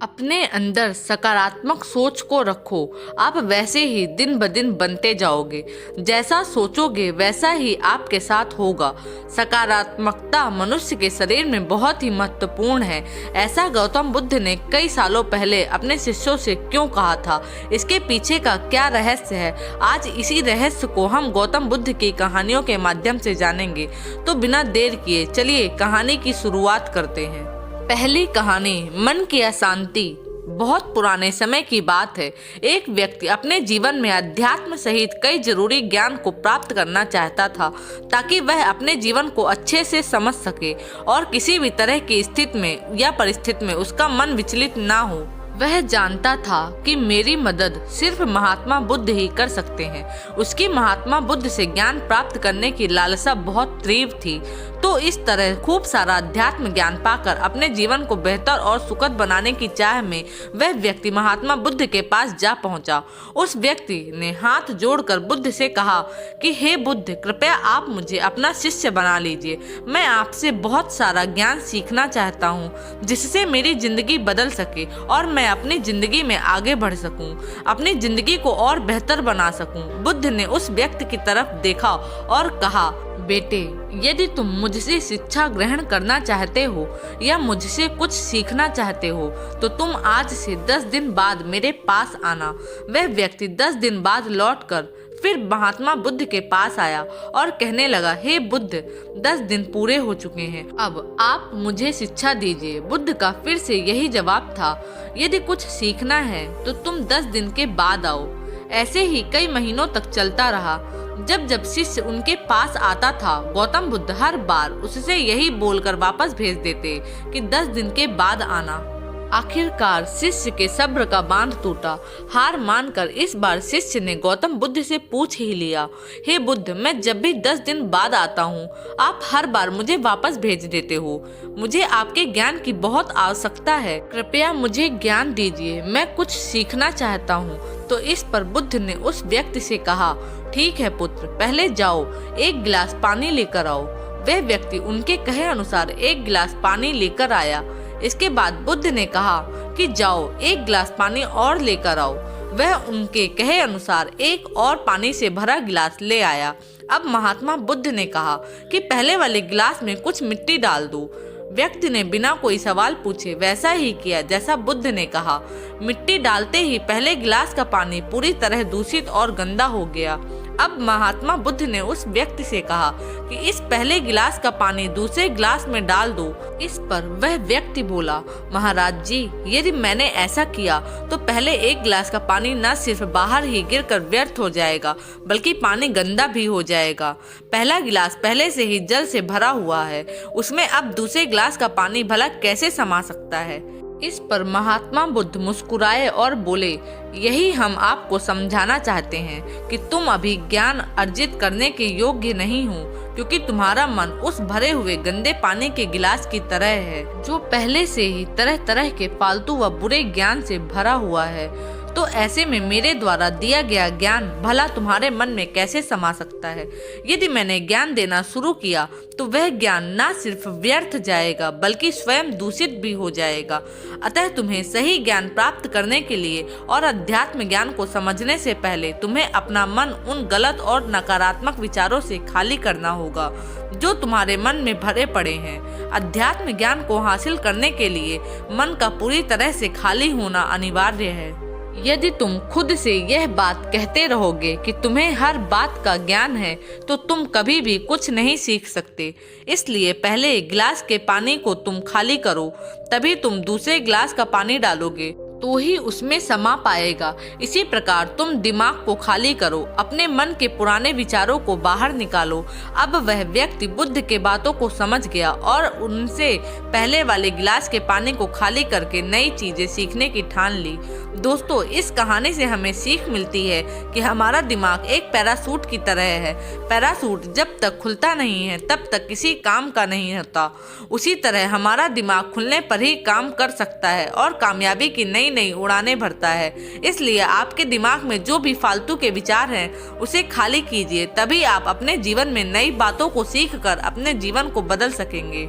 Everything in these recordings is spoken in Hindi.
अपने अंदर सकारात्मक सोच को रखो। आप वैसे ही दिन ब दिन बनते जाओगे। जैसा सोचोगे वैसा ही आपके साथ होगा। सकारात्मकता मनुष्य के शरीर में बहुत ही महत्वपूर्ण है। ऐसा गौतम बुद्ध ने कई सालों पहले अपने शिष्यों से क्यों कहा था, इसके पीछे का क्या रहस्य है, आज इसी रहस्य को हम गौतम बुद्ध की कहानियों के माध्यम से जानेंगे। तो बिना देर किए चलिए कहानी की शुरुआत करते हैं। पहली कहानी, मन की अशांति। बहुत पुराने समय की बात है। एक व्यक्ति अपने जीवन में अध्यात्म सहित कई जरूरी ज्ञान को प्राप्त करना चाहता था, ताकि वह अपने जीवन को अच्छे से समझ सके और किसी भी तरह की स्थिति में या परिस्थिति में उसका मन विचलित ना हो। वह जानता था कि मेरी मदद सिर्फ महात्मा बुद्ध ही कर सकते हैं। उसकी महात्मा बुद्ध से ज्ञान प्राप्त करने की लालसा बहुत तीव्र थी। तो इस तरह खूब सारा अध्यात्म ज्ञान पाकर अपने जीवन को बेहतर और सुखद बनाने की चाह में वह व्यक्ति महात्मा बुद्ध के पास जा पहुंचा। उस व्यक्ति ने हाथ जोड़कर बुद्ध से कहा कि हे बुद्ध, कृपया आप मुझे अपना शिष्य बना लीजिए। मैं आपसे बहुत सारा ज्ञान सीखना चाहता हूँ, जिससे मेरी जिंदगी बदल सके और मैं अपनी जिंदगी में आगे बढ़ सकूं, अपनी जिंदगी को और बेहतर बना सकूं। बुद्ध ने उस व्यक्ति की तरफ देखा और कहा, बेटे, यदि तुम मुझसे शिक्षा ग्रहण करना चाहते हो या मुझसे कुछ सीखना चाहते हो तो तुम आज से 10 दिन बाद मेरे पास आना। वह व्यक्ति 10 दिन बाद लौटकर फिर महात्मा बुद्ध के पास आया और कहने लगा, हे बुद्ध, 10 दिन पूरे हो चुके हैं, अब आप मुझे शिक्षा दीजिए। बुद्ध का फिर से यही जवाब था, यदि कुछ सीखना है तो तुम 10 दिन के बाद आओ। ऐसे ही कई महीनों तक चलता रहा। जब जब शिष्य उनके पास आता था, गौतम बुद्ध हर बार उससे यही बोलकर वापस भेज देते कि 10 दिन के बाद आना। आखिरकार शिष्य के सब्र का बांध टूटा। हार मानकर इस बार शिष्य ने गौतम बुद्ध से पूछ ही लिया, हे बुद्ध, मैं जब भी 10 दिन बाद आता हूँ, आप हर बार मुझे वापस भेज देते हो। मुझे आपके ज्ञान की बहुत आवश्यकता है, कृपया मुझे ज्ञान दीजिए, मैं कुछ सीखना चाहता हूँ। तो इस पर बुद्ध ने उस व्यक्ति से कहा, ठीक है पुत्र, पहले जाओ एक गिलास पानी लेकर आओ। वह व्यक्ति उनके कहे अनुसार एक गिलास पानी लेकर आया। इसके बाद बुद्ध ने कहा कि जाओ एक गिलास पानी और लेकर आओ। वह उनके कहे अनुसार एक और पानी से भरा गिलास ले आया। अब महात्मा बुद्ध ने कहा कि पहले वाले गिलास में कुछ मिट्टी डाल दो। व्यक्ति ने बिना कोई सवाल पूछे वैसा ही किया जैसा बुद्ध ने कहा। मिट्टी डालते ही पहले गिलास का पानी पूरी तरह दूषित और गंदा हो गया। अब महात्मा बुद्ध ने उस व्यक्ति से कहा कि इस पहले गिलास का पानी दूसरे गिलास में डाल दो। इस पर वह व्यक्ति बोला, महाराज जी, यदि मैंने ऐसा किया तो पहले एक गिलास का पानी न सिर्फ बाहर ही गिरकर व्यर्थ हो जाएगा, बल्कि पानी गंदा भी हो जाएगा। पहला गिलास पहले से ही जल से भरा हुआ है, उसमें अब दूसरे गिलास का पानी भला कैसे समा सकता है। इस पर महात्मा बुद्ध मुस्कुराए और बोले, यही हम आपको समझाना चाहते हैं कि तुम अभी ज्ञान अर्जित करने के योग्य नहीं हो, क्योंकि तुम्हारा मन उस भरे हुए गंदे पानी के गिलास की तरह है, जो पहले से ही तरह तरह के फालतू व बुरे ज्ञान से भरा हुआ है। तो ऐसे में मेरे द्वारा दिया गया ज्ञान भला तुम्हारे मन में कैसे समा सकता है। यदि मैंने ज्ञान देना शुरू किया तो वह ज्ञान न सिर्फ व्यर्थ जाएगा, बल्कि स्वयं दूषित भी हो जाएगा। अतः तुम्हें सही ज्ञान प्राप्त करने के लिए और अध्यात्म ज्ञान को समझने से पहले तुम्हें अपना मन उन गलत और नकारात्मक विचारों से खाली करना होगा जो तुम्हारे मन में भरे पड़े हैं। अध्यात्म ज्ञान को हासिल करने के लिए मन का पूरी तरह से खाली होना अनिवार्य है। यदि तुम खुद से यह बात कहते रहोगे कि तुम्हें हर बात का ज्ञान है, तो तुम कभी भी कुछ नहीं सीख सकते। इसलिए पहले गिलास के पानी को तुम खाली करो, तभी तुम दूसरे गिलास का पानी डालोगे तो ही उसमें समा पाएगा। इसी प्रकार तुम दिमाग को खाली करो, अपने मन के पुराने विचारों को बाहर निकालो। अब वह व्यक्ति बुद्ध के बातों को समझ गया और उनसे पहले वाले गिलास के पानी को खाली करके नई चीजें सीखने की ठान ली। दोस्तों, इस कहानी से हमें सीख मिलती है कि हमारा दिमाग एक पैराशूट की तरह है। पैराशूट जब तक खुलता नहीं है तब तक किसी काम का नहीं होता। उसी तरह हमारा दिमाग खुलने पर ही काम कर सकता है और कामयाबी की नई नई उड़ानें भरता है। इसलिए आपके दिमाग में जो भी फालतू के विचार हैं उसे खाली कीजिए, तभी आप अपने जीवन में नई बातों को सीखकर अपने जीवन को बदल सकेंगे।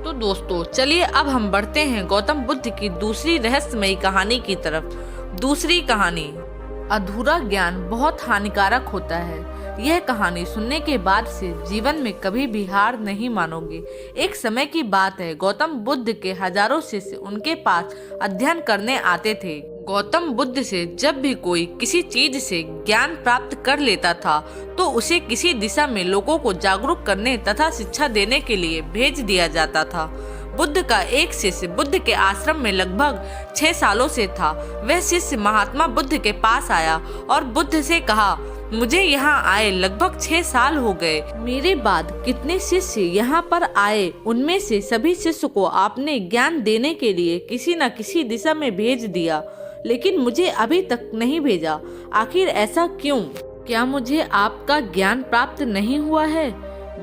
तो दोस्तों चलिए अब हम बढ़ते हैं गौतम बुद्ध की दूसरी रहस्यमयी कहानी की तरफ। दूसरी कहानी, अधूरा ज्ञान बहुत हानिकारक होता है। यह कहानी सुनने के बाद से जीवन में कभी भी हार नहीं मानोगे। एक समय की बात है, गौतम बुद्ध के हजारों शिष्य उनके पास अध्ययन करने आते थे। गौतम बुद्ध से जब भी कोई किसी चीज से ज्ञान प्राप्त कर लेता था तो उसे किसी दिशा में लोगों को जागरूक करने तथा शिक्षा देने के लिए भेज दिया जाता था। बुद्ध का एक शिष्य बुद्ध के आश्रम में लगभग 6 सालों से था। वह शिष्य महात्मा बुद्ध के पास आया और बुद्ध से कहा, मुझे यहाँ आए लगभग 6 साल हो गए। मेरे बाद कितने शिष्य यहाँ पर आए, उनमें से सभी शिष्य को आपने ज्ञान देने के लिए किसी न किसी दिशा में भेज दिया, लेकिन मुझे अभी तक नहीं भेजा। आखिर ऐसा क्यों? क्या मुझे आपका ज्ञान प्राप्त नहीं हुआ है?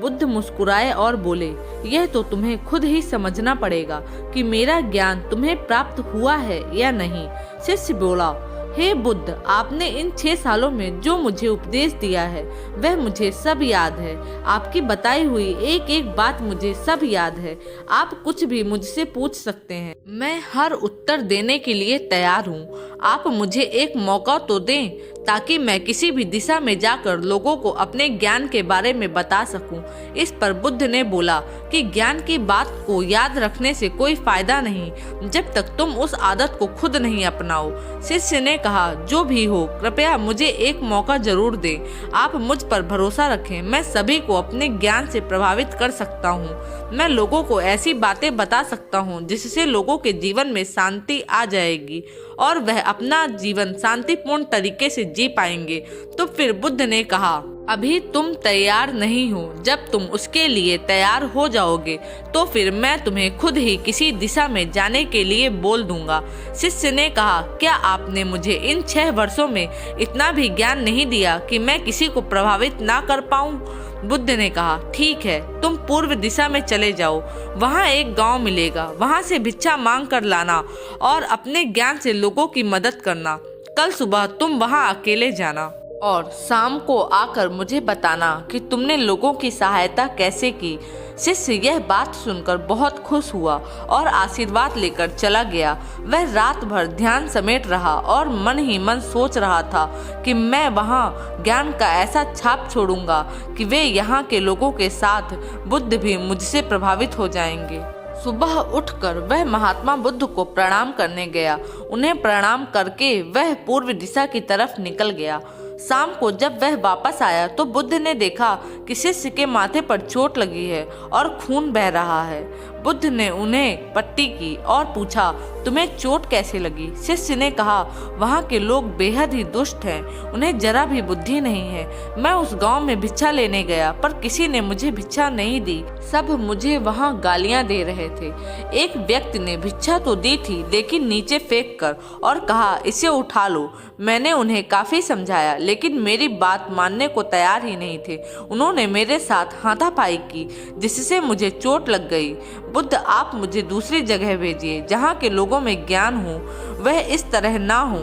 बुद्ध मुस्कुराए और बोले, यह तो तुम्हें खुद ही समझना पड़ेगा कि मेरा ज्ञान तुम्हें प्राप्त हुआ है या नहीं। शिष्य बोला, हे बुद्ध, आपने इन 6 सालों में जो मुझे उपदेश दिया है वह मुझे सब याद है। आपकी बताई हुई एक एक बात मुझे सब याद है। आप कुछ भी मुझसे पूछ सकते हैं, मैं हर उत्तर देने के लिए तैयार हूँ। आप मुझे एक मौका तो दें ताकि मैं किसी भी दिशा में जाकर लोगों को अपने ज्ञान के बारे में बता सकूं। इस पर बुद्ध ने बोला कि ज्ञान की बात को याद रखने से कोई फायदा नहीं जब तक तुम उस आदत को खुद नहीं अपनाओ। शिष्य ने कहा, जो भी हो कृपया मुझे एक मौका जरूर दें। आप मुझ पर भरोसा रखें, मैं सभी को अपने ज्ञान से प्रभावित कर सकता हूँ। मैं लोगों को ऐसी बातें बता सकता हूँ जिससे लोगों के जीवन में शांति आ जाएगी और वह अपना जीवन शांतिपूर्ण तरीके से जी पाएंगे। तो फिर बुद्ध ने कहा, अभी तुम तैयार नहीं हो। जब तुम उसके लिए तैयार हो जाओगे तो फिर मैं तुम्हें खुद ही किसी दिशा में जाने के लिए बोल दूंगा। शिष्य ने कहा, क्या आपने मुझे इन 6 वर्षों में इतना भी ज्ञान नहीं दिया कि मैं किसी को प्रभावित ना कर पाऊं? बुद्ध ने कहा, ठीक है, तुम पूर्व दिशा में चले जाओ। वहाँ एक गांव मिलेगा, वहाँ से भिक्षा मांग कर लाना और अपने ज्ञान से लोगों की मदद करना। कल सुबह तुम वहाँ अकेले जाना और शाम को आकर मुझे बताना कि तुमने लोगों की सहायता कैसे की। शिष्य यह बात सुनकर बहुत खुश हुआ और आशीर्वाद लेकर चला गया। वह रात भर ध्यान समेट रहा और मन ही मन सोच रहा था कि मैं वहाँ ज्ञान का ऐसा छाप छोड़ूंगा कि वे यहाँ के लोगों के साथ बुद्ध भी मुझसे प्रभावित हो जाएंगे। सुबह उठकर वह महात्मा बुद्ध को प्रणाम करने गया। उन्हें प्रणाम करके वह पूर्व दिशा की तरफ निकल गया। शाम को जब वह वापस आया तो बुद्ध ने देखा कि शिष्य के माथे पर चोट लगी है और खून बह रहा है। बुद्ध ने उन्हें पट्टी की और पूछा, तुम्हें चोट कैसे लगी? शिष्य ने कहा, वहाँ के लोग बेहद ही दुष्ट हैं, उन्हें जरा भी बुद्धि नहीं है। मैं उस गांव में भिक्षा लेने गया पर किसी ने मुझे भिक्षा नहीं दी, सब मुझे वहाँ गालियाँ दे रहे थे। एक व्यक्ति ने भिक्षा तो दी थी लेकिन नीचे फेंक कर और कहा, इसे उठा लो। मैंने उन्हें काफी समझाया लेकिन मेरी बात मानने को तैयार ही नहीं थे। उन्होंने मेरे साथ हाथापाई की जिससे मुझे चोट लग गई। बुद्ध, आप मुझे दूसरी जगह भेजिए जहाँ के लोगों में ज्ञान हो, वह इस तरह ना हो।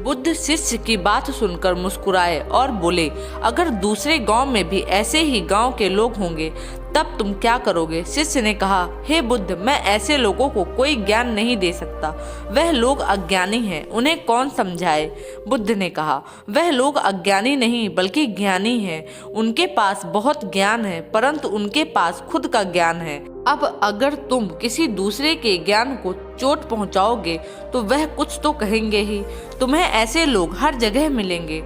बुद्ध शिष्य की बात सुनकर मुस्कुराए और बोले, अगर दूसरे गांव में भी ऐसे ही गांव के लोग होंगे तब तुम क्या करोगे? शिष्य ने कहा, हे बुद्ध, मैं ऐसे लोगों को कोई ज्ञान नहीं दे सकता। वह लोग अज्ञानी हैं, उन्हें कौन समझाए? बुद्ध ने कहा, वह लोग अज्ञानी नहीं बल्कि ज्ञानी हैं। उनके पास बहुत ज्ञान है परंतु उनके पास खुद का ज्ञान है। अब अगर तुम किसी दूसरे के ज्ञान को चोट पहुंचाओगे तो वह कुछ तो कहेंगे ही। तुम्हें ऐसे लोग हर जगह मिलेंगे,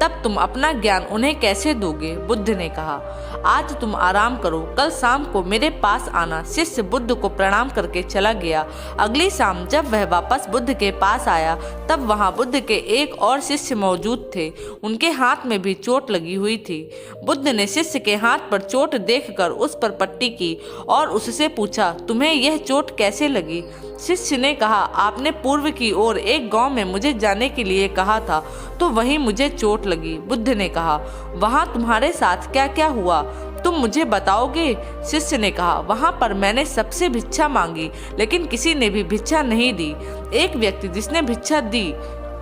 तब तुम अपना ज्ञान उन्हें कैसे दोगे? बुद्ध ने कहा, आज तुम आराम करो, कल शाम को मेरे पास आना। शिष्य बुद्ध को प्रणाम करके चला गया। अगली शाम जब वह वापस बुद्ध के पास आया तब वहां बुद्ध के एक और शिष्य मौजूद थे। उनके हाथ में भी चोट लगी हुई थी। बुद्ध ने शिष्य के हाथ पर चोट देखकर उस पर पट्टी की और उससे पूछा, तुम्हें यह चोट कैसे लगी? शिष्य ने कहा, आपने पूर्व की ओर एक गांव में मुझे जाने के लिए कहा था तो वहीं मुझे चोट लगी। बुद्ध ने कहा, वहां तुम्हारे साथ क्या क्या हुआ, तुम मुझे बताओगे? शिष्य ने कहा, वहां पर मैंने सबसे भिक्षा मांगी लेकिन किसी ने भी भिक्षा नहीं दी। एक व्यक्ति जिसने भिक्षा दी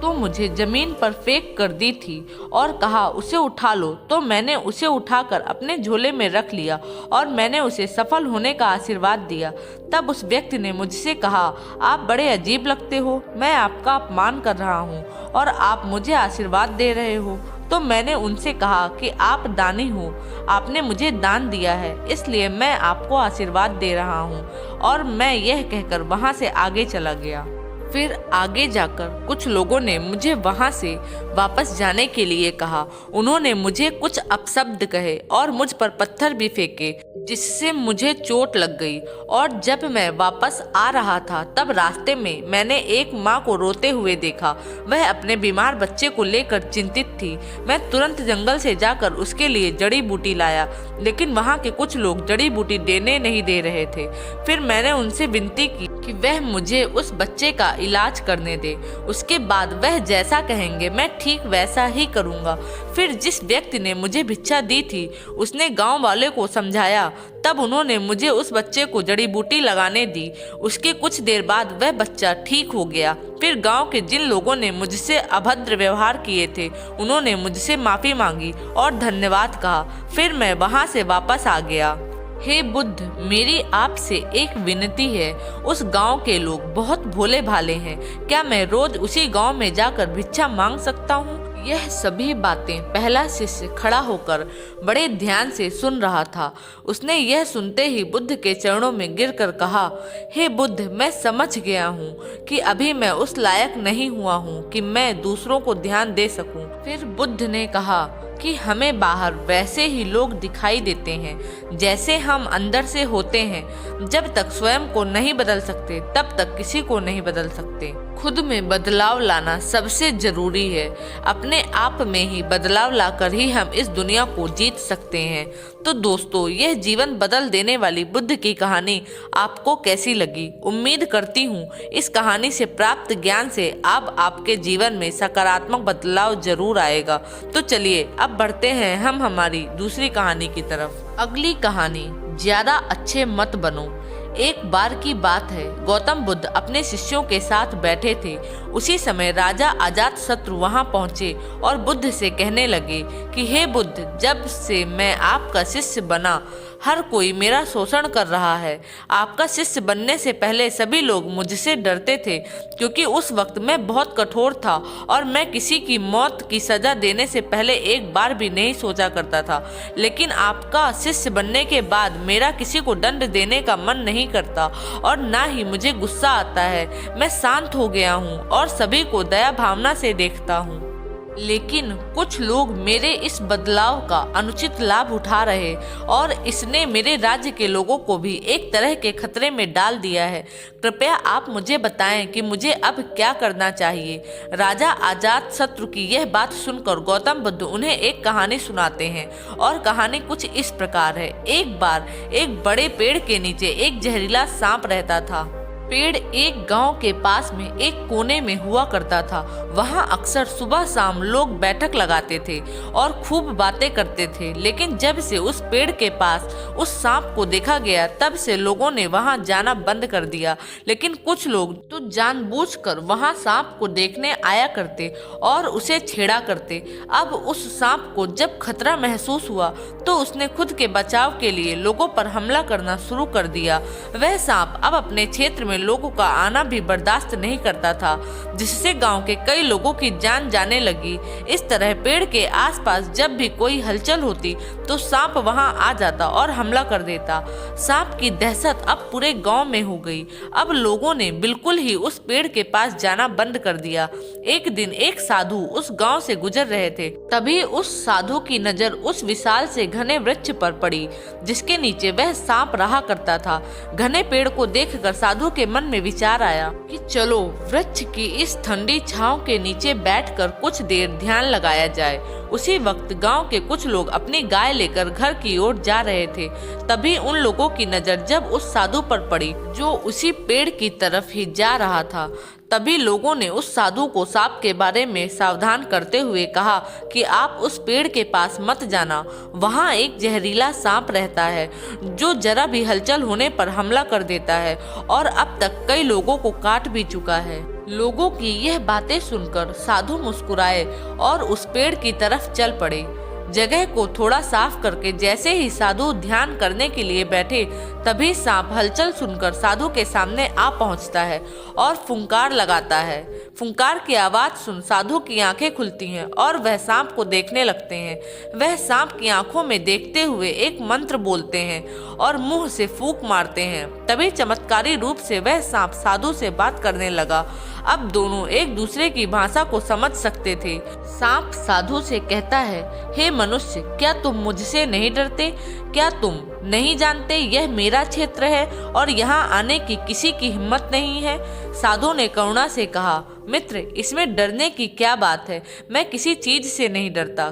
तो मुझे जमीन पर फेंक कर दी थी और कहा उसे उठा लो, तो मैंने उसे उठाकर अपने झोले में रख लिया और मैंने उसे सफल होने का आशीर्वाद दिया। तब उस व्यक्ति ने मुझसे कहा, आप बड़े अजीब लगते हो, मैं आपका अपमान कर रहा हूँ और आप मुझे आशीर्वाद दे रहे हो। तो मैंने उनसे कहा कि आप दानी हो, आपने मुझे दान दिया है, इसलिए मैं आपको आशीर्वाद दे रहा हूँ। और मैं यह कहकर वहाँ से आगे चला गया। फिर आगे जाकर कुछ लोगों ने मुझे वहाँ से वापस जाने के लिए कहा। उन्होंने मुझे कुछ अपशब्द कहे और मुझ पर पत्थर भी फेंके, जिससे मुझे चोट लग गई। और जब मैं वापस आ रहा था तब रास्ते में मैंने एक माँ को रोते हुए देखा। वह अपने बीमार बच्चे को लेकर चिंतित थी। मैं तुरंत जंगल से जाकर उसके लिए जड़ी बूटी लाया, लेकिन वहाँ के कुछ लोग जड़ी बूटी देने नहीं दे रहे थे। फिर मैंने उनसे विनती की कि वह मुझे उस बच्चे का इलाज करने दे। उसके बाद वह जैसा कहेंगे मैं ठीक वैसा ही करूँगा। फिर जिस व्यक्ति ने मुझे भिक्षा दी थी उसने गांव वाले को समझाया। तब उन्होंने मुझे उस बच्चे को जड़ी बूटी लगाने दी। उसके कुछ देर बाद वह बच्चा ठीक हो गया। फिर गांव के जिन लोगों ने मुझसे अभद्र व्यवहार किए थे उन्होंने मुझसे माफ़ी मांगी और धन्यवाद कहा। फिर मैं वहां से वापस आ गया। हे बुद्ध, मेरी आपसे एक विनती है। उस गांव के लोग बहुत भोले भाले हैं। क्या मैं रोज उसी गांव में जाकर भिक्षा मांग सकता हूँ? यह सभी बातें पहला शिष्य खड़ा होकर बड़े ध्यान से सुन रहा था। उसने यह सुनते ही बुद्ध के चरणों में गिरकर कहा, हे बुद्ध, मैं समझ गया हूँ कि अभी मैं उस लायक नहीं हुआ हूँ कि मैं दूसरों को ध्यान दे सकूं। फिर बुद्ध ने कहा कि हमें बाहर वैसे ही लोग दिखाई देते हैं जैसे हम अंदर से होते हैं। जब तक स्वयं को नहीं बदल सकते तब तक किसी को नहीं बदल सकते। खुद में बदलाव लाना सबसे जरूरी है। अपने आप में ही बदलाव लाकर ही हम इस दुनिया को जीत सकते हैं। तो दोस्तों, यह जीवन बदल देने वाली बुद्ध की कहानी आपको कैसी लगी? उम्मीद करती हूँ इस कहानी से प्राप्त ज्ञान से अब आपके जीवन में सकारात्मक बदलाव जरूर आएगा। तो चलिए अब बढ़ते हैं हम हमारी दूसरी कहानी की तरफ। अगली कहानी, ज्यादा अच्छे मत बनो। एक बार की बात है, गौतम बुद्ध अपने शिष्यों के साथ बैठे थे। उसी समय राजा अजातशत्रु वहां पहुंचे और बुद्ध से कहने लगे कि हे बुद्ध, जब से मैं आपका शिष्य बना हर कोई मेरा शोषण कर रहा है। आपका शिष्य बनने से पहले सभी लोग मुझसे डरते थे, क्योंकि उस वक्त मैं बहुत कठोर था और मैं किसी की मौत की सजा देने से पहले एक बार भी नहीं सोचा करता था। लेकिन आपका शिष्य बनने के बाद मेरा किसी को दंड देने का मन नहीं करता और ना ही मुझे गुस्सा आता है। मैं शांत हो गया हूँ और सभी को दया भावना से देखता हूँ। लेकिन कुछ लोग मेरे इस बदलाव का अनुचित लाभ उठा रहे और इसने मेरे राज्य के लोगों को भी एक तरह के खतरे में डाल दिया है। कृपया आप मुझे बताएं कि मुझे अब क्या करना चाहिए। राजा अजातशत्रु की यह बात सुनकर गौतम बुद्ध उन्हें एक कहानी सुनाते हैं और कहानी कुछ इस प्रकार है। एक बार एक बड़े पेड़ के नीचे एक जहरीला सांप रहता था। पेड़ एक गांव के पास में एक कोने में हुआ करता था। वहां अक्सर सुबह शाम लोग बैठक लगाते थे और खूब बातें करते थे। लेकिन जब से उस पेड़ के पास उस सांप को देखा गया तब से लोगों ने वहां जाना बंद कर दिया। लेकिन कुछ लोग तो जानबूझकर वहां सांप को देखने आया करते और उसे छेड़ा करते। अब उस सांप को जब खतरा महसूस हुआ तो उसने खुद के बचाव के लिए लोगों पर हमला करना शुरू कर दिया। वह सांप अब अपने क्षेत्र में लोगों का आना भी बर्दाश्त नहीं करता था, जिससे गांव के कई लोगों की जान जाने लगी। इस तरह पेड़ के आसपास जब भी कोई हलचल होती तो सांप वहां आ जाता और हमला कर देता। सांप की दहशत अब पूरे गांव में हो गई। अब लोगों ने बिल्कुल ही उस पेड़ के पास जाना बंद कर दिया। एक दिन एक साधु उस गांव से गुजर रहे थे। तभी उस साधु की नजर उस विशाल से घने वृक्ष पर पड़ी, जिसके नीचे वह सांप रहा करता था। घने पेड़ को देखकर साधु के मन में विचार आया कि चलो वृक्ष की इस ठंडी छांव के नीचे बैठकर कुछ देर ध्यान लगाया जाए। उसी वक्त गांव के कुछ लोग अपनी गाय लेकर घर की ओर जा रहे थे। तभी उन लोगों की नजर जब उस साधु पर पड़ी जो उसी पेड़ की तरफ ही जा रहा था। तभी लोगों ने उस साधु को सांप के बारे में सावधान करते हुए कहा कि आप उस पेड़ के पास मत जाना। वहाँ एक जहरीला सांप रहता है जो जरा भी हलचल होने पर हमला कर देता है और अब तक कई लोगों को काट भी चुका है। लोगों की यह बातें सुनकर साधु मुस्कुराए और उस पेड़ की तरफ चल पड़े। जगह को थोड़ा साफ करके जैसे ही साधु ध्यान करने के लिए बैठे, तभी सांप हलचल सुनकर साधु के सामने आ पहुंचता है और फुंकार लगाता है। फुंकार की आवाज सुन साधु की आंखें खुलती हैं और वह सांप को देखने लगते हैं। वह सांप की आंखों में देखते हुए एक मंत्र बोलते हैं और मुंह से फूंक मारते हैं। तभी चमत्कारी रूप से वह सांप साधु से बात करने लगा। अब दोनों एक दूसरे की भाषा को समझ सकते थे। सांप साधु से कहता है, हे मनुष्य, क्या तुम मुझसे नहीं डरते? क्या तुम नहीं जानते यह मेरा क्षेत्र है और यहाँ आने की किसी की हिम्मत नहीं है? साधु ने करुणा से कहा, मित्र, इसमें डरने की क्या बात है? मैं किसी चीज से नहीं डरता,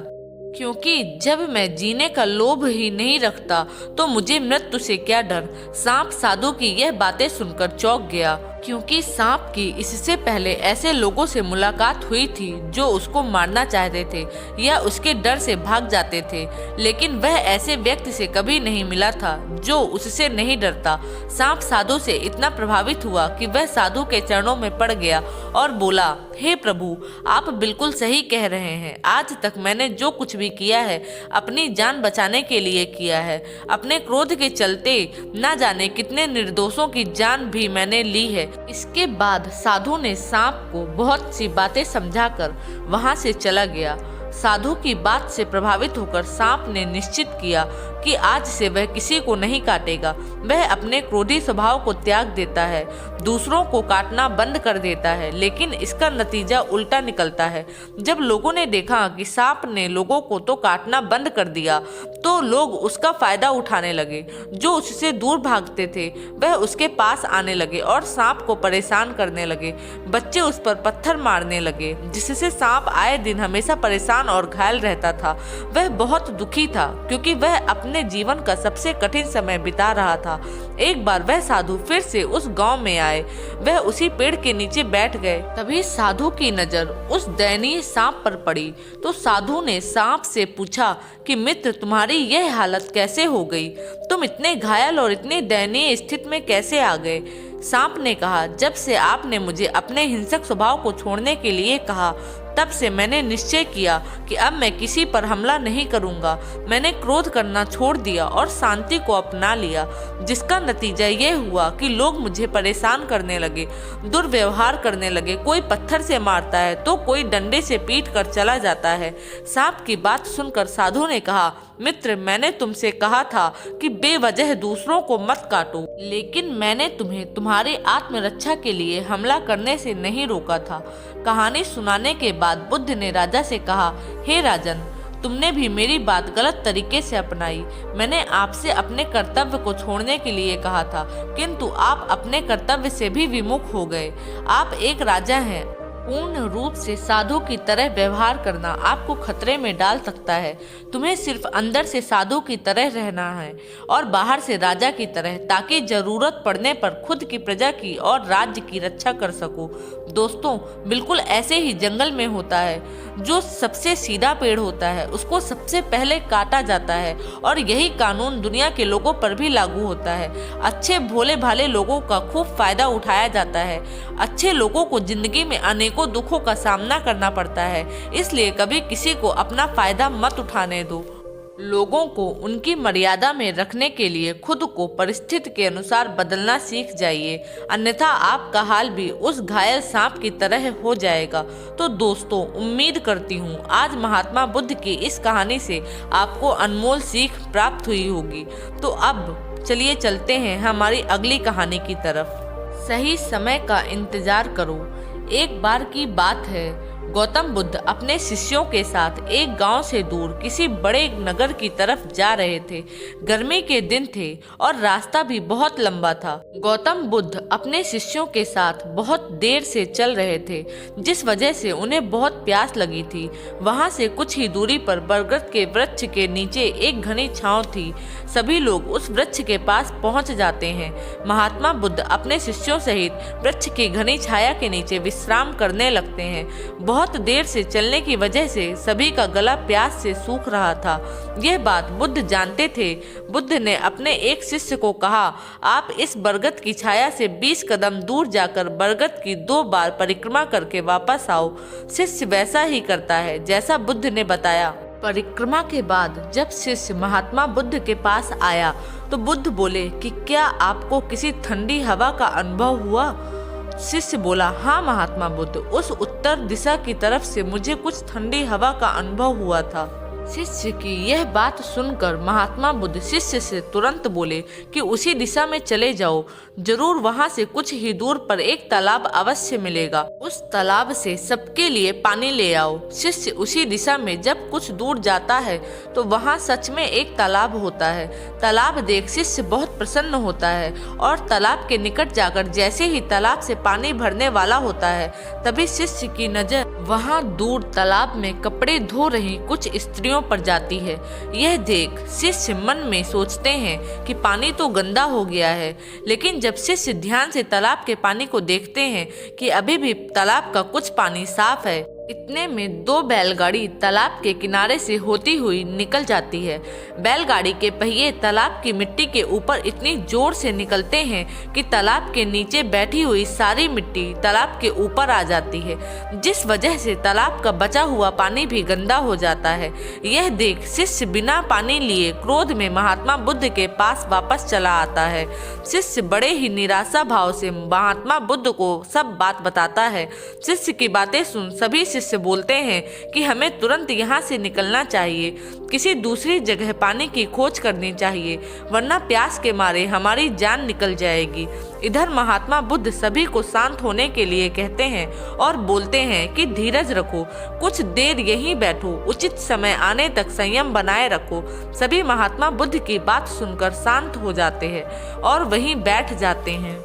क्योंकि जब मैं जीने का लोभ ही नहीं रखता तो मुझे मृत्यु से क्या डर। सांप साधु की यह बातें सुनकर चौंक गया, क्योंकि सांप की इससे पहले ऐसे लोगों से मुलाकात हुई थी जो उसको मारना चाहते थे या उसके डर से भाग जाते थे, लेकिन वह ऐसे व्यक्ति से कभी नहीं मिला था जो उससे नहीं डरता। सांप साधु से इतना प्रभावित हुआ कि वह साधु के चरणों में पड़ गया और बोला, हे प्रभु, आप बिल्कुल सही कह रहे हैं। आज तक मैंने जो कुछ भी किया है अपनी जान बचाने के लिए किया है। अपने क्रोध के चलते न जाने कितने निर्दोषों की जान भी मैंने ली है। इसके बाद साधु ने सांप को बहुत सी बातें समझाकर वहां से चला गया। साधु की बात से प्रभावित होकर सांप ने निश्चित किया कि आज से वह किसी को नहीं काटेगा। वह अपने क्रोधी स्वभाव को त्याग देता है, दूसरों को काटना बंद कर देता है, लेकिन इसका नतीजा उल्टा निकलता है। जब लोगों ने देखा कि सांप ने लोगों को तो काटना बंद कर दिया, तो लोग उसका फायदा उठाने लगे। जो उससे दूर भागते थे वह उसके पास आने लगे और सांप को परेशान करने लगे। बच्चे उस पर पत्थर मारने लगे, जिससे सांप आए दिन हमेशा परेशान और घायल रहता था। वह बहुत दुखी था, क्योंकि वह अपने जीवन का सबसे कठिन समय बिता रहा था। एक बार वह साधु फिर से उस गांव में आए। वह उसी पेड़ के नीचे बैठ गए। तभी साधु की नजर उस दयनीय सांप पर पड़ी, तो साधु ने सांप से पूछा कि मित्र, तुम्हारी यह हालत कैसे हो गई? तुम इतने घायल और इतनी दयनीय स्थिति में कैसे आ गए? सांप ने कहा, जब से आपने मुझे अपने हिंसक स्वभाव को छोड़ने के लिए कहा, तब से मैंने निश्चय किया कि अब मैं किसी पर हमला नहीं करूंगा। मैंने क्रोध करना छोड़ दिया और शांति को अपना लिया, जिसका नतीजा ये हुआ कि लोग मुझे परेशान करने लगे, दुर्व्यवहार करने लगे। कोई पत्थर से मारता है तो कोई डंडे से पीट कर चला जाता है। सांप की बात सुनकर साधु ने कहा, मित्र, मैंने तुमसे कहा था कि बेवजह दूसरों को मत काटो, लेकिन मैंने तुम्हें तुम्हारी आत्मरक्षा के लिए हमला करने से नहीं रोका था। कहानी सुनाने के बाद बुद्ध ने राजा से कहा, हे राजन, तुमने भी मेरी बात गलत तरीके से अपनाई। मैंने आपसे अपने कर्तव्य को छोड़ने के लिए कहा था, किंतु आप अपने कर्तव्य से भी विमुख हो गए। आप एक राजा हैं। पूर्ण रूप से साधु की तरह व्यवहार करना आपको खतरे में डाल सकता है। तुम्हें सिर्फ अंदर से साधु की तरह रहना है और बाहर से राजा की तरह, ताकि जरूरत पड़ने पर खुद की प्रजा की और राज्य की रक्षा कर सको। दोस्तों, बिल्कुल ऐसे ही जंगल में होता है। जो सबसे सीधा पेड़ होता है उसको सबसे पहले काटा जाता है, और यही कानून दुनिया के लोगों पर भी लागू होता है। अच्छे भोले भाले लोगों का खूब फायदा उठाया जाता है। अच्छे लोगों को जिंदगी में अनेकों दुखों का सामना करना पड़ता है, इसलिए कभी किसी को अपना फायदा मत उठाने दो। लोगों को उनकी मर्यादा में रखने के लिए खुद को परिस्थिति के अनुसार बदलना सीख जाइए, अन्यथा आपका हाल भी उस घायल सांप की तरह हो जाएगा। तो दोस्तों, उम्मीद करती हूँ आज महात्मा बुद्ध की इस कहानी से आपको अनमोल सीख प्राप्त हुई होगी। तो अब चलिए चलते हैं हमारी अगली कहानी की तरफ। सही समय का इंतजार करो। एक बार की बात है, गौतम बुद्ध अपने शिष्यों के साथ एक गांव से दूर किसी बड़े नगर की तरफ जा रहे थे। गर्मी के दिन थे और रास्ता भी बहुत लंबा था। गौतम बुद्ध अपने शिष्यों के साथ बहुत देर से चल रहे थे, जिस वजह से उन्हें बहुत प्यास लगी थी। वहां से कुछ ही दूरी पर बरगद के वृक्ष के नीचे एक घनी छांव थी। सभी लोग उस वृक्ष के पास पहुंच जाते हैं। महात्मा बुद्ध अपने शिष्यों सहित वृक्ष की घनी छाया के नीचे विश्राम करने लगते हैं। बहुत देर से चलने की वजह से सभी का गला प्यास से सूख रहा था। यह बात बुद्ध जानते थे। बुद्ध ने अपने एक शिष्य को कहा, आप इस बरगद की छाया से 20 कदम दूर जाकर बरगद की 2 बार परिक्रमा करके वापस आओ। शिष्य वैसा ही करता है जैसा बुद्ध ने बताया। परिक्रमा के बाद जब शिष्य महात्मा बुद्ध के पास आया तो बुद्ध बोले कि क्या आपको किसी ठंडी हवा का अनुभव हुआ? शिष्य बोला, हाँ महात्मा बुद्ध, उस उत्तर दिशा की तरफ से मुझे कुछ ठंडी हवा का अनुभव हुआ था। शिष्य की यह बात सुनकर महात्मा बुद्ध शिष्य से तुरंत बोले कि उसी दिशा में चले जाओ, जरूर वहां से कुछ ही दूर पर एक तालाब अवश्य मिलेगा, उस तालाब से सबके लिए पानी ले आओ। शिष्य उसी दिशा में जब कुछ दूर जाता है तो वहां सच में एक तालाब होता है। तालाब देख शिष्य बहुत प्रसन्न होता है और तालाब के निकट जाकर जैसे ही तालाब से पानी भरने वाला होता है तभी शिष्य की नजर वहां दूर तालाब में कपड़े धो रही कुछ स्त्रियों पर जाती है। यह देख शिष्य मन में सोचते हैं कि पानी तो गंदा हो गया है, लेकिन जब शिष्य ध्यान से तालाब के पानी को देखते हैं कि अभी भी तालाब का कुछ पानी साफ है, इतने में 2 बैलगाड़ी तालाब के किनारे से होती हुई निकल जाती है। बैलगाड़ी के पहिए तालाब की मिट्टी के ऊपर इतनी जोर से निकलते हैं कि तालाब के नीचे बैठी हुई सारी मिट्टी तालाब के ऊपर आ जाती है, जिस वजह से तालाब का बचा हुआ पानी भी गंदा हो जाता है। यह देख शिष्य बिना पानी लिए क्रोध में महात्मा बुद्ध के पास वापस चला आता है। शिष्य बड़े ही निराशा भाव से महात्मा बुद्ध को सब बात बताता है। शिष्य की बातें सुन सभी शिष्य बोलते हैं कि हमें तुरंत यहाँ से निकलना चाहिए, किसी दूसरी जगह पानी की खोज करनी चाहिए, वरना प्यास के मारे हमारी जान निकल जाएगी। इधर महात्मा बुद्ध सभी को शांत होने के लिए कहते हैं और बोलते हैं कि धीरज रखो, कुछ देर यहीं बैठो, उचित समय आने तक संयम बनाए रखो। सभी महात्मा बुद्ध की बात सुनकर शांत हो जाते हैं और वहीं बैठ जाते हैं।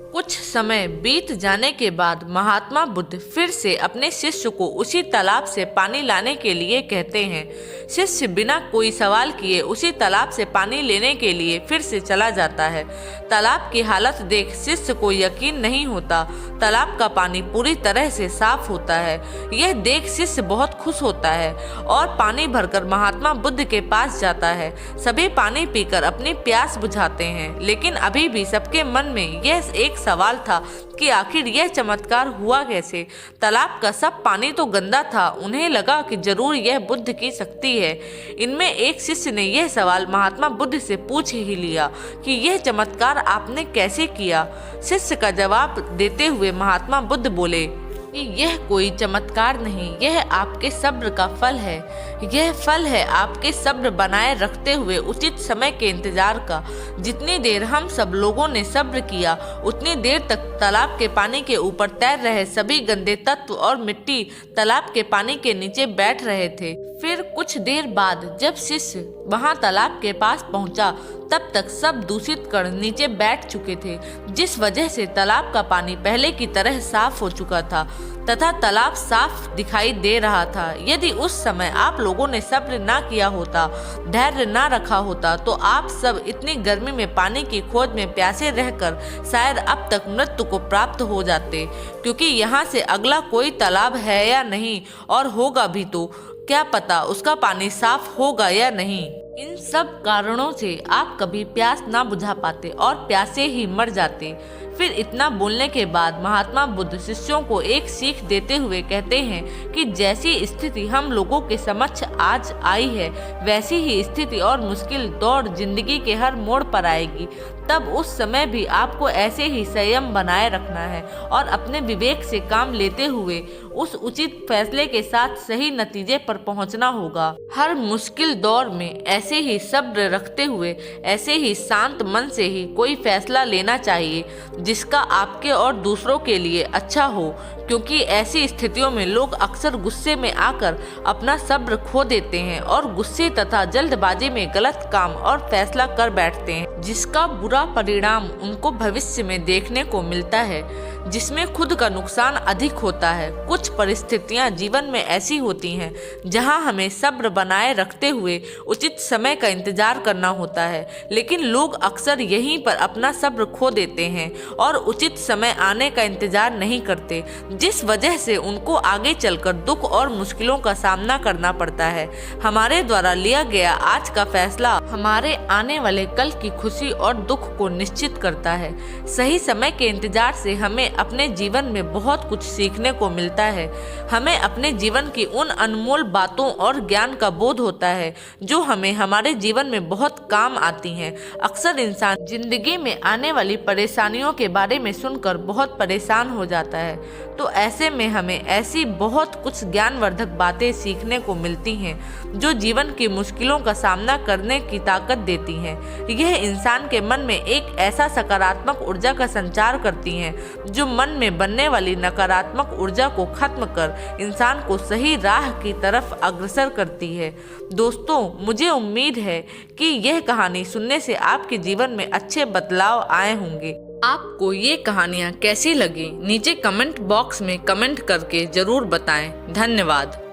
कुछ समय बीत जाने के बाद महात्मा बुद्ध फिर से अपने शिष्य को उसी तालाब से पानी लाने के लिए कहते हैं। शिष्य बिना कोई सवाल किए उसी तालाब से पानी लेने के लिए फिर से चला जाता है। तालाब की हालत देख शिष्य को यकीन नहीं होता। तालाब का पानी पूरी तरह से साफ होता है। यह देख शिष्य बहुत खुश होता है और पानी भरकर महात्मा बुद्ध के पास जाता है। सभी पानी पीकर अपनी प्यास बुझाते हैं, लेकिन अभी भी सबके मन में यह एक सवाल था कि आखिर यह चमत्कार हुआ कैसे। तालाब का सब पानी तो गंदा था। उन्हें लगा कि जरूर यह बुद्ध की शक्ति है। इनमें एक शिष्य ने यह सवाल महात्मा बुद्ध से पूछ ही लिया कि यह चमत्कार आपने कैसे किया। शिष्य का जवाब देते हुए महात्मा बुद्ध बोले कि यह कोई चमत्कार नहीं, यह आपके सब्र का फल है। यह फल है आपके सब्र बनाए रखते हुए उचित समय के इंतजार का। जितनी देर हम सब लोगों ने सब्र किया, उतनी देर तक तालाब के पानी के ऊपर तैर रहे सभी गंदे तत्व और मिट्टी तालाब के पानी के नीचे बैठ रहे थे। फिर कुछ देर बाद जब शिष्य वहां तालाब के पास पहुंचा, तब तक सब दूषित कण नीचे बैठ चुके थे, जिस वजह से तालाब का पानी पहले की तरह साफ हो चुका था तथा तालाब साफ दिखाई दे रहा था। यदि उस समय आप लोगों ने सब्र ना किया होता, धैर्य ना रखा होता, तो आप सब इतनी गर्मी में पानी की खोज में प्यासे रहकर शायद अब तक मृत्यु को प्राप्त हो जाते, क्योंकि यहाँ से अगला कोई तालाब है या नहीं, और होगा भी तो क्या पता उसका पानी साफ होगा या नहीं। इन सब कारणों से आप कभी प्यास ना बुझा पाते और प्यासे ही मर जाते। फिर इतना बोलने के बाद महात्मा बुद्ध शिष्यों को एक सीख देते हुए कहते हैं कि जैसी स्थिति हम लोगों के समक्ष आज आई है, वैसी ही स्थिति और मुश्किल दौर जिंदगी के हर मोड़ पर आएगी। तब उस समय भी आपको ऐसे ही संयम बनाए रखना है और अपने विवेक से काम लेते हुए उस उचित फैसले के साथ सही नतीजे पर पहुंचना होगा। हर मुश्किल दौर में ऐसे ही सब्र रखते हुए, ऐसे ही शांत मन से ही कोई फैसला लेना चाहिए जिसका आपके और दूसरों के लिए अच्छा हो, क्योंकि ऐसी स्थितियों में लोग अक्सर गुस्से में आकर अपना सब्र खो देते हैं और गुस्से तथा जल्दबाजी में गलत काम और फैसला कर बैठते हैं, जिसका बुरा परिणाम उनको भविष्य में देखने को मिलता है। जिसमें खुद का नुकसान अधिक होता है। कुछ परिस्थितियां जीवन में ऐसी होती हैं जहां हमें सब्र बनाए रखते हुए उचित समय का इंतजार करना होता है, लेकिन लोग अक्सर यहीं पर अपना सब्र खो देते हैं और उचित समय आने का इंतजार नहीं करते, जिस वजह से उनको आगे चलकर दुख और मुश्किलों का सामना करना पड़ता है। हमारे द्वारा लिया गया आज का फैसला हमारे आने वाले कल की खुशी और दुख को निश्चित करता है। सही समय के इंतजार से हमें अपने जीवन में बहुत कुछ सीखने को मिलता है। हमें अपने जीवन की उन अनमोल बातों और ज्ञान का बोध होता है जो हमें हमारे जीवन में बहुत काम आती हैं। अक्सर इंसान जिंदगी में आने वाली परेशानियों के बारे में सुनकर बहुत परेशान हो जाता है, तो ऐसे में हमें ऐसी बहुत कुछ ज्ञानवर्धक बातें सीखने को मिलती हैं जो जीवन की मुश्किलों का सामना करने की ताकत देती हैं। यह इंसान के मन में एक ऐसा सकारात्मक ऊर्जा का संचार करती हैं जो मन में बनने वाली नकारात्मक ऊर्जा को खत्म कर इंसान को सही राह की तरफ अग्रसर करती है। दोस्तों, मुझे उम्मीद है कि यह कहानी सुनने से आपके जीवन में अच्छे बदलाव आए होंगे। आपको ये कहानियाँ कैसी लगी नीचे कमेंट बॉक्स में कमेंट करके जरूर बताएं। धन्यवाद।